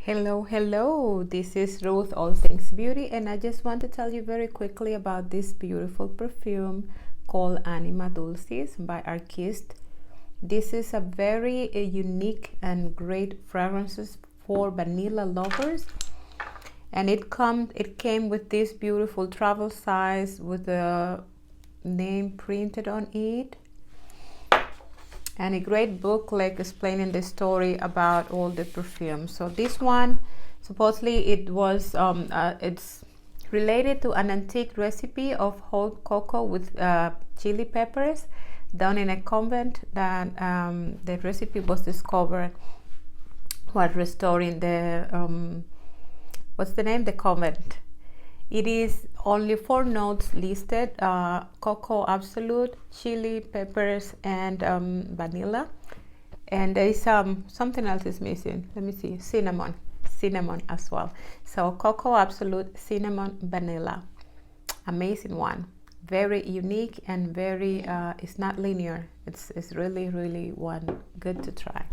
Hello, this is Ruth, All Things Beauty, and I just want to tell you very quickly about this beautiful perfume called Anima Dulcis by Arquiste. This is a very unique and great fragrances for vanilla lovers, and it came with this beautiful travel size with the name printed on it, and a great booklet explaining the story about all the perfumes. So this one, supposedly it's related to an antique recipe of whole cocoa with chili peppers done in a convent that the recipe was discovered while restoring the what's the name? The convent. It is only 4 notes listed: cocoa absolute, chili peppers, and vanilla. And there is something else is missing. Let me see. Cinnamon as well. So cocoa absolute, cinnamon, vanilla. Amazing one. Very unique and very. It's not linear. It's really one good to try.